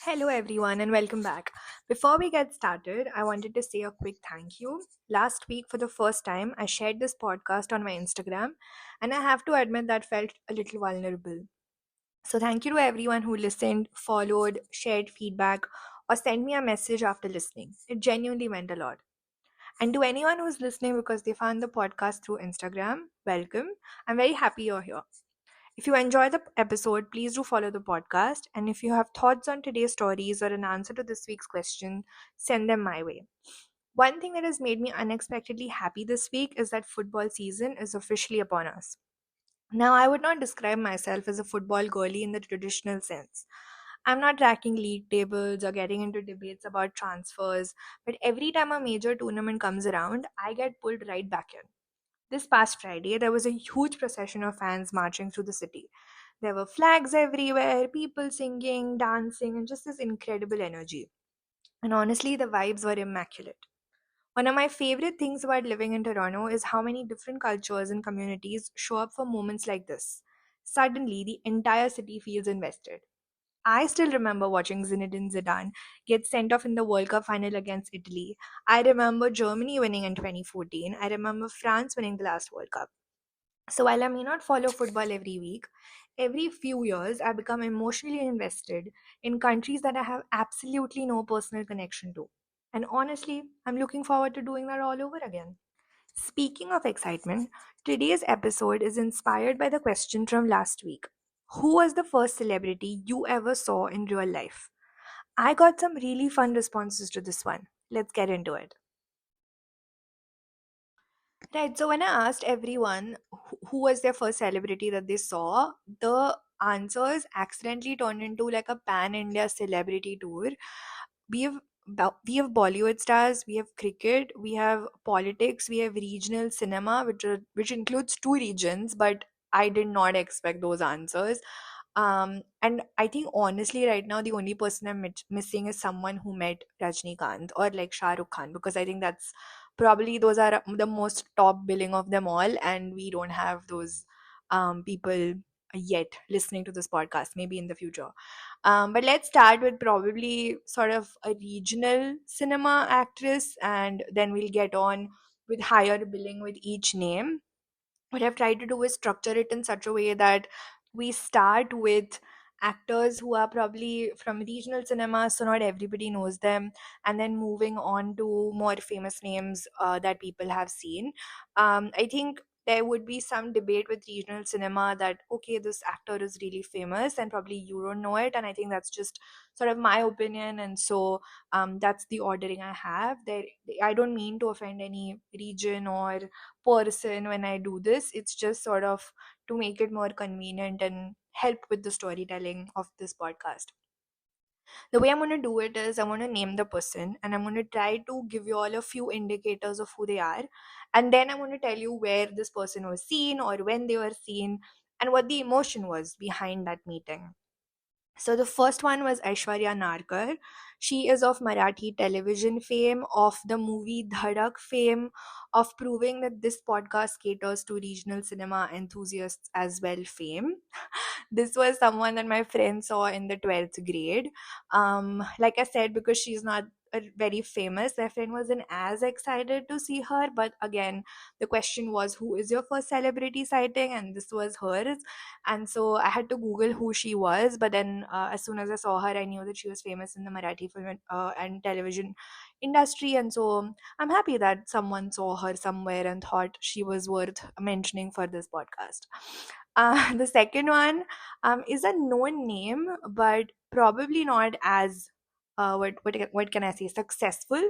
Hello, everyone, and welcome back. Before we get started, I wanted to say a quick thank you. Last week, for the first time, I shared this podcast on my Instagram, and I have to admit that felt a little vulnerable. So, thank you to everyone who listened, followed, shared feedback, or sent me a message after listening. It genuinely meant a lot. And to anyone who's listening because they found the podcast through Instagram, welcome. I'm very happy you're here. If you enjoy the episode, please do follow the podcast. And if you have thoughts on today's stories or an answer to this week's question, send them my way. One thing that has made me unexpectedly happy this week is that football season is officially upon us. Now, I would not describe myself as a football girly in the traditional sense. I'm not tracking league tables or getting into debates about transfers, but every time a major tournament comes around, I get pulled right back in. This past Friday, there was a huge procession of fans marching through the city. There were flags everywhere, people singing, dancing, and just this incredible energy. And honestly, the vibes were immaculate. One of my favorite things about living in Toronto is how many different cultures and communities show up for moments like this. Suddenly, the entire city feels invested. I still remember watching Zinedine Zidane get sent off in the World Cup final against Italy. I remember Germany winning in 2014. I remember France winning the last World Cup. So while I may not follow football every week, every few years I become emotionally invested in countries that I have absolutely no personal connection to. And honestly, I'm looking forward to doing that all over again. Speaking of excitement, today's episode is inspired by the question from last week. Who was the first celebrity you ever saw in real life? I got some really fun responses to this one. Let's get into it. Right. So when I asked everyone who was their first celebrity that they saw, the answers accidentally turned into like a pan India celebrity tour. We have we have Bollywood stars, we have cricket, we have politics, we have regional cinema, which includes two regions, but I did not expect those answers. And I think honestly, right now, the only person I'm missing is someone who met Rajnikant or like Shah Rukh Khan, because I think that's probably those are the most top billing of them all, and we don't have those people yet listening to this podcast, maybe in the future. But let's start with probably sort of a regional cinema actress, and then we'll get on with higher billing with each name. What I've tried to do is structure it in such a way that we start with actors who are probably from regional cinema, so not everybody knows them, and then moving on to more famous names that people have seen. I think there would be some debate with regional cinema that, okay, this actor is really famous and probably you don't know it, and I think that's just sort of my opinion. And so that's the ordering I have there. I don't mean to offend any region or person when I do this. It's just sort of to make it more convenient and help with the storytelling of this podcast. The way I'm going to do it is I'm going to name the person and I'm going to try to give you all a few indicators of who they are. And then I'm going to tell you where this person was seen or when they were seen and what the emotion was behind that meeting. So the first one was Aishwarya Narkar. She is of Marathi television fame, of the movie Dhadak fame, of proving that this podcast caters to regional cinema enthusiasts as well fame. This was someone that my friend saw in the 12th grade. Like I said, because she's not very famous, my friend wasn't as excited to see her. But again, the question was, who is your first celebrity sighting? And this was hers. And so I had to Google who she was. But then, as soon as I saw her, I knew that she was famous in the Marathi film and television industry. And so I'm happy that someone saw her somewhere and thought she was worth mentioning for this podcast. The second one is a known name, but probably not as what can I say, successful.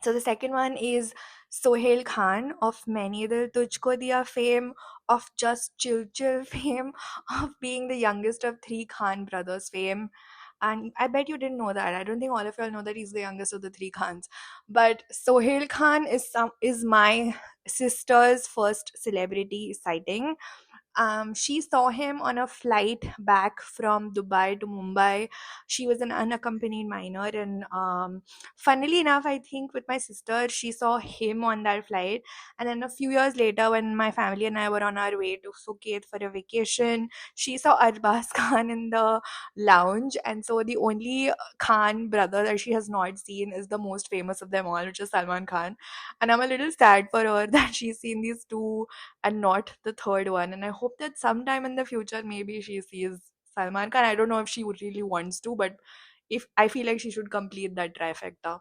So the second one is Sohail Khan of Maine Dil Tujhko Diya fame, of Just Chill Chill fame, of being the youngest of three Khan brothers fame. And I bet you didn't know that. I don't think all of y'all know that he's the youngest of the three Khans. But Sohail Khan is my sister's first celebrity sighting. She saw him on a flight back from Dubai to Mumbai. She was an unaccompanied minor, and funnily enough, I think with my sister, she saw him on that flight. And then a few years later, when my family and I were on our way to Phuket for a vacation, she saw Arbaz Khan in the lounge. And so the only Khan brother that she has not seen is the most famous of them all, which is Salman Khan. And I'm a little sad for her that she's seen these two and not the third one. And I hope that sometime in the future, maybe she sees Salman Khan. I don't know if she would really wants to, but if I feel like she should complete that trifecta.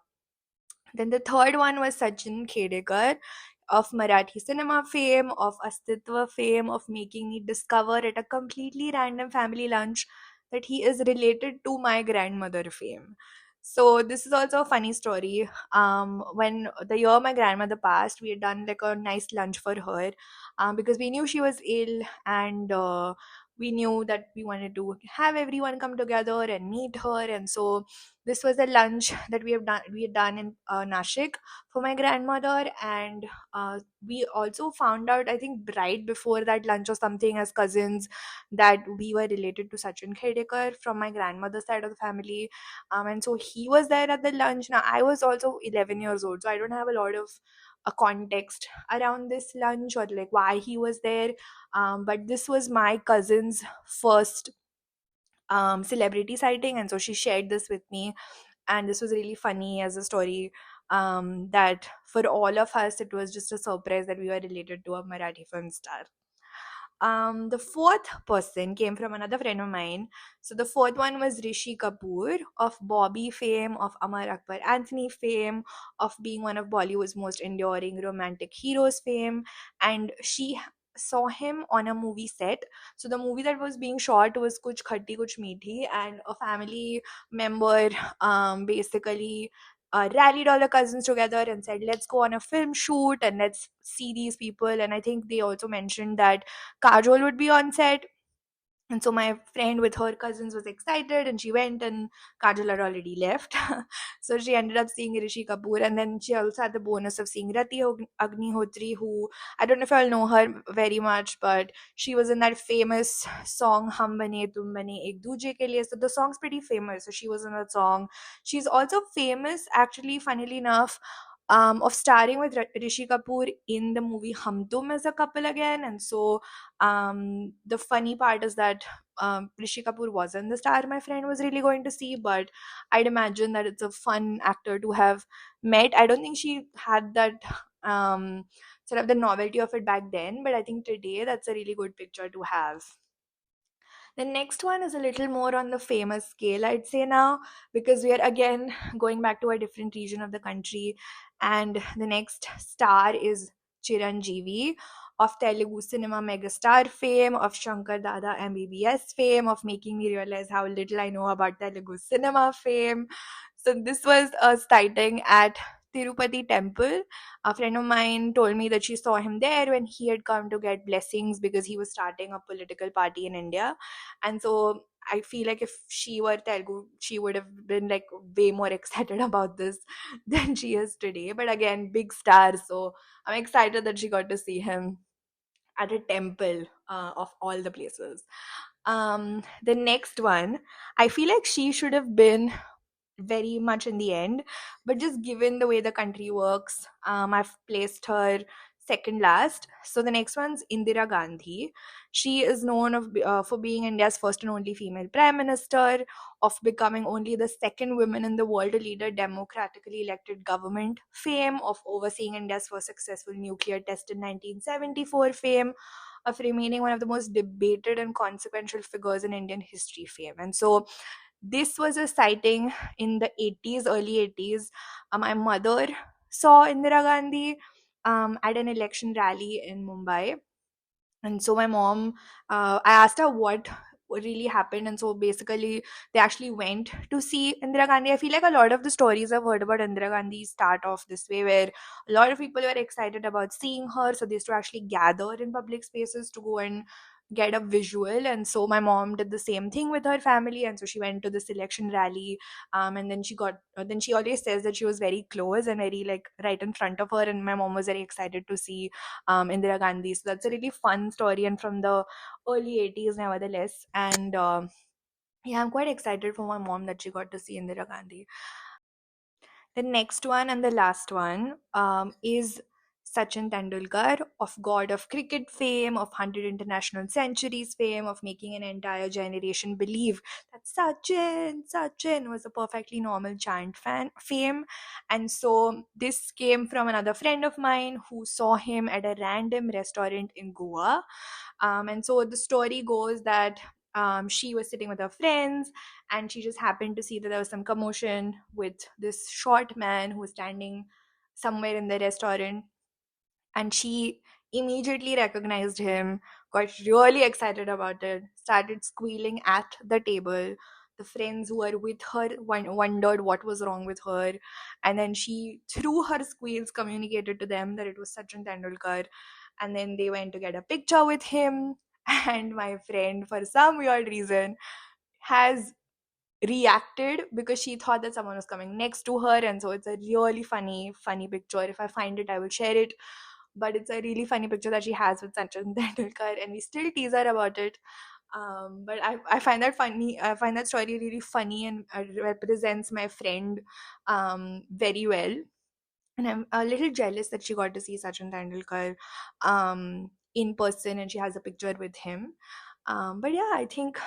Then the third one was Sachin Khedekar of Marathi cinema fame, of Astitva fame, of making me discover at a completely random family lunch that he is related to my grandmother fame. So this is also a funny story. When the year my grandmother passed, we had done like a nice lunch for her, because we knew she was ill, and we knew that we wanted to have everyone come together and meet her. And so this was a lunch that we had done in Nashik for my grandmother. And we also found out, I think right before that lunch or something, as cousins, that we were related to Sachin Khedekar from my grandmother's side of the family. And so he was there at the lunch. Now I was also 11 years old, so I don't have a lot of a context around this lunch or like why he was there. But this was my cousin's first celebrity sighting, and so she shared this with me. And this was really funny as a story, that for all of us it was just a surprise that we were related to a Marathi film star. The fourth person came from another friend of mine. So the fourth one was Rishi Kapoor of Bobby fame, of Amar Akbar Anthony fame, of being one of Bollywood's most enduring romantic heroes fame. And she saw him on a movie set. So the movie that was being shot was Kuch Khatti Kuch Meethi, and a family member basically rallied all the cousins together and said, let's go on a film shoot and let's see these people. And I think they also mentioned that Kajol would be on set. And so my friend with her cousins was excited, and she went, and Kajol had already left. So she ended up seeing Rishi Kapoor, and then she also had the bonus of seeing Rati Agnihotri, who I don't know if I'll know her very much, but she was in that famous song Hum Bane Tum Bane Ek Duje Ke Liye. So the song's pretty famous. So she was in that song. She's also famous, actually, funnily enough, of starring with Rishi Kapoor in the movie Hum Tum as a couple again. And so the funny part is that Rishi Kapoor wasn't the star my friend was really going to see, but I'd imagine that it's a fun actor to have met. I don't think she had that sort of the novelty of it back then, but I think today that's a really good picture to have. The next one is a little more on the famous scale, I'd say now, because we are again going back to a different region of the country. And the next star is Chiranjeevi of Telugu cinema megastar fame, of Shankar Dada MBBS fame, of making me realize how little I know about Telugu cinema fame. So this was a sighting at Tirupati temple. A friend of mine told me that she saw him there when he had come to get blessings because he was starting a political party in India. And so I feel like if she were Telugu, she would have been like way more excited about this than she is today. But again, big star, so I'm excited that she got to see him at a temple, of all the places. The next one, I feel like she should have been very much in the end, but just given the way the country works, I've placed her second last. So the next one's Indira Gandhi. She is known for being India's first and only female prime minister, of becoming only the second woman in the world to lead a democratically elected government fame, of overseeing India's first successful nuclear test in 1974 fame, of remaining one of the most debated and consequential figures in Indian history fame. And so this was a sighting in the 80s, early 80s. My mother saw Indira Gandhi at an election rally in Mumbai. And so my mom, I asked her what really happened. And so basically, they actually went to see Indira Gandhi. I feel like a lot of the stories I've heard about Indira Gandhi start off this way, where a lot of people were excited about seeing her. So they used to actually gather in public spaces to go and get a visual. And so my mom did the same thing with her family, and so she went to the selection rally. And then she always says that she was very close and very like right in front of her, and my mom was very excited to see Indira Gandhi. So that's a really fun story, and from the early 80s nevertheless. And yeah, I'm quite excited for my mom that she got to see Indira Gandhi. The next one and the last one is Sachin Tendulkar, of God of cricket fame, of 100 international centuries fame, of making an entire generation believe that Sachin was a perfectly normal chant fame. And so this came from another friend of mine who saw him at a random restaurant in Goa. And so the story goes that she was sitting with her friends, and she just happened to see that there was some commotion with this short man who was standing somewhere in the restaurant, and she immediately recognized him, got really excited about it, started squealing at the table. The friends who were with her wondered what was wrong with her, and then she, through her squeals, communicated to them that it was Sachin Tendulkar. And then they went to get a picture with him. And my friend, for some weird reason, has reacted because she thought that someone was coming next to her. And so it's a really funny picture. If I find it, I will share it. But it's a really funny picture that she has with Sachin Tendulkar, and we still tease her about it. But I find that funny. I find that story really funny, and represents my friend very well. And I'm a little jealous that she got to see Sachin Tendulkar in person, and she has a picture with him. But yeah, I think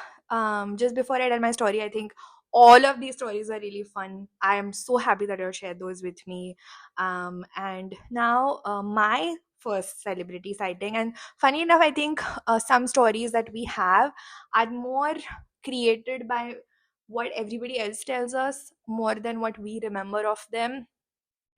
just before I tell my story, I think all of these stories are really fun. I am so happy that you shared those with me. And now my first celebrity sighting. And funny enough, I think some stories that we have are more created by what everybody else tells us more than what we remember of them.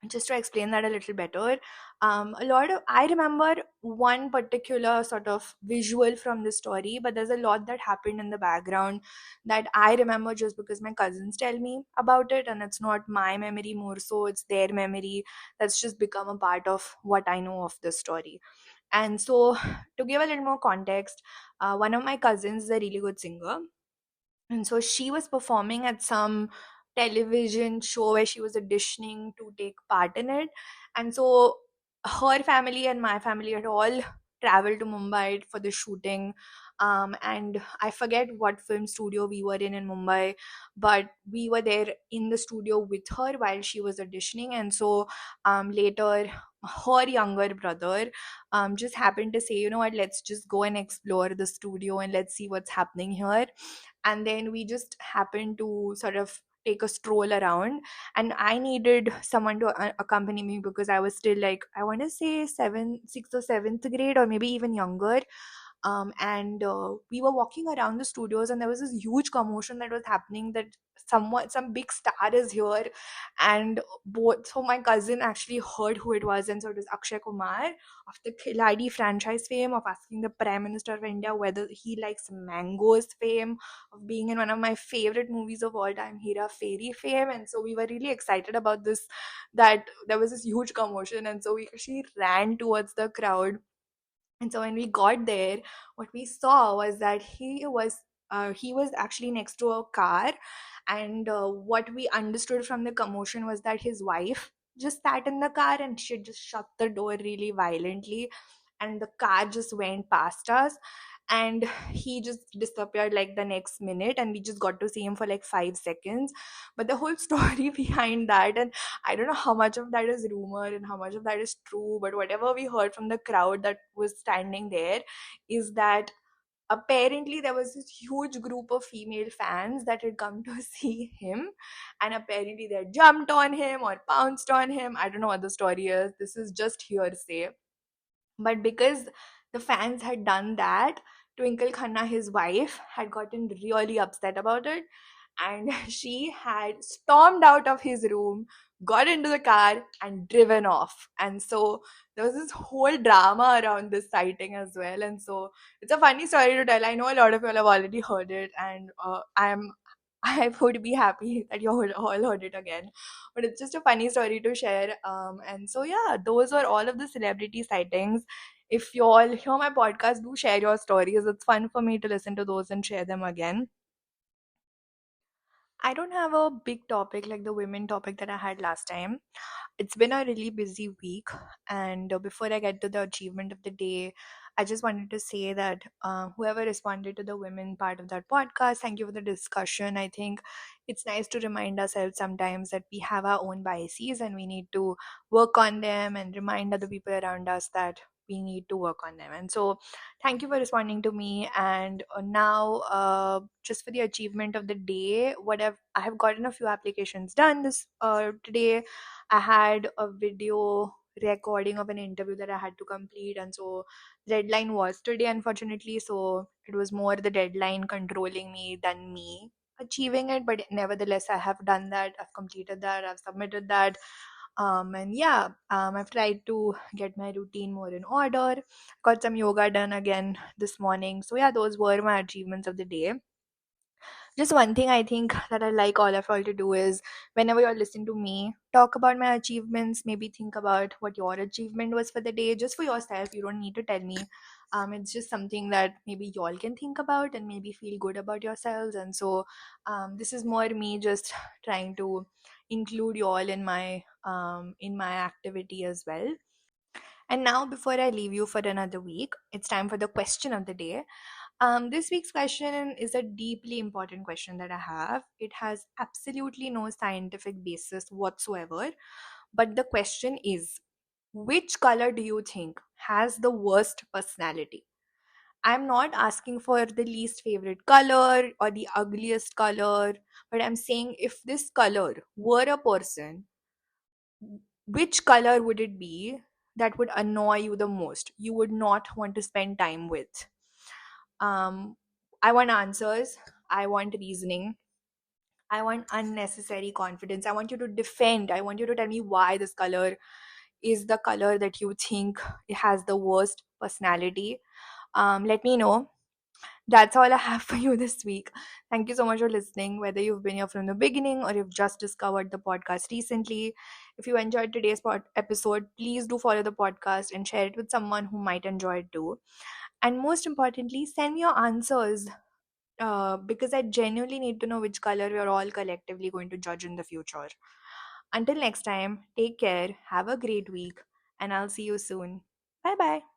Just to explain that a little better, a lot of I remember one particular sort of visual from the story, but there's a lot that happened in the background that I remember just because my cousins tell me about it, and it's not my memory, more so it's their memory that's just become a part of what I know of the story. And so, to give a little more context, one of my cousins is a really good singer, and so she was performing at some television show where she was auditioning to take part in it. And so her family and my family had all traveled to Mumbai for the shooting. And I forget what film studio we were in Mumbai, but we were there in the studio with her while she was auditioning. And so later, her younger brother just happened to say, you know what, let's just go and explore the studio and let's see what's happening here. And then we just happened to sort of take a stroll around, and I needed someone to accompany me because I was still like, I want to say 6th or 7th grade, or maybe even younger. And we were walking around the studios, and there was this huge commotion that was happening, that some big star is here. And both, so my cousin actually heard who it was, and so it was Akshay Kumar of the Khiladi franchise fame, of asking the Prime Minister of India whether he likes mangoes fame, of being in one of my favorite movies of all time, Hera Fairy fame. And so we were really excited about this, that there was this huge commotion, and so we actually ran towards the crowd. And so when we got there, what we saw was that he was actually next to a car. And what we understood from the commotion was that his wife just sat in the car, and she just shut the door really violently, and the car just went past us, and he just disappeared like the next minute, and we just got to see him for like 5 seconds. But the whole story behind that, and I don't know how much of that is rumor and how much of that is true, but whatever we heard from the crowd that was standing there is that apparently there was this huge group of female fans that had come to see him, and apparently they had jumped on him or pounced on him. I don't know what the story is. This is just hearsay. But because the fans had done that, Twinkle Khanna, his wife, had gotten really upset about it, and she had stormed out of his room, got into the car, and driven off. And so there was this whole drama around this sighting as well. And so it's a funny story to tell. I know a lot of you all have already heard it, and I would be happy that you all heard it again. But it's just a funny story to share. And so, yeah, those were all of the celebrity sightings. If you all hear my podcast, do share your stories. It's fun for me to listen to those and share them again. I don't have a big topic like the women topic that I had last time. It's been a really busy week, and before I get to the achievement of the day, I just wanted to say that whoever responded to the women part of that podcast, thank you for the discussion. I think it's nice to remind ourselves sometimes that we have our own biases and we need to work on them and remind other people around us that we need to work on them. And so thank you for responding to me. And now, just for the achievement of the day, I have gotten a few applications done this today. I had a video recording of an interview that I had to complete, and so deadline was today, unfortunately. So it was more the deadline controlling me than me achieving it. But nevertheless, I have done that. I've completed that. I've submitted that. And yeah, I've tried to get my routine more in order. Got some yoga done again this morning. So yeah, those were my achievements of the day. Just one thing I think that I like all of y'all to do is whenever you're listening to me talk about my achievements, maybe think about what your achievement was for the day, just for yourself. You don't need to tell me. It's just something that maybe y'all can think about and maybe feel good about yourselves. And so this is more me just trying to include y'all in my activity as well. And now, before I leave you for another week, it's time for the question of the day. This week's question is a deeply important question that I have. It has absolutely no scientific basis whatsoever. But the question is, which color do you think has the worst personality? I'm not asking for the least favorite color or the ugliest color, but I'm saying if this color were a person, which color would it be that would annoy you the most? You would not want to spend time with. Um, I want answers. I want reasoning. I want unnecessary confidence. I want you to defend. I want you to tell me why this color is the color that you think it has the worst personality. Let me know. That's all I have for you this week. Thank you so much for listening, whether you've been here from the beginning or you've just discovered the podcast recently. If you enjoyed today's episode, please do follow the podcast and share it with someone who might enjoy it too. And most importantly, send me your answers because I genuinely need to know which color we're all collectively going to judge in the future. Until next time, take care, have a great week, and I'll see you soon. Bye bye.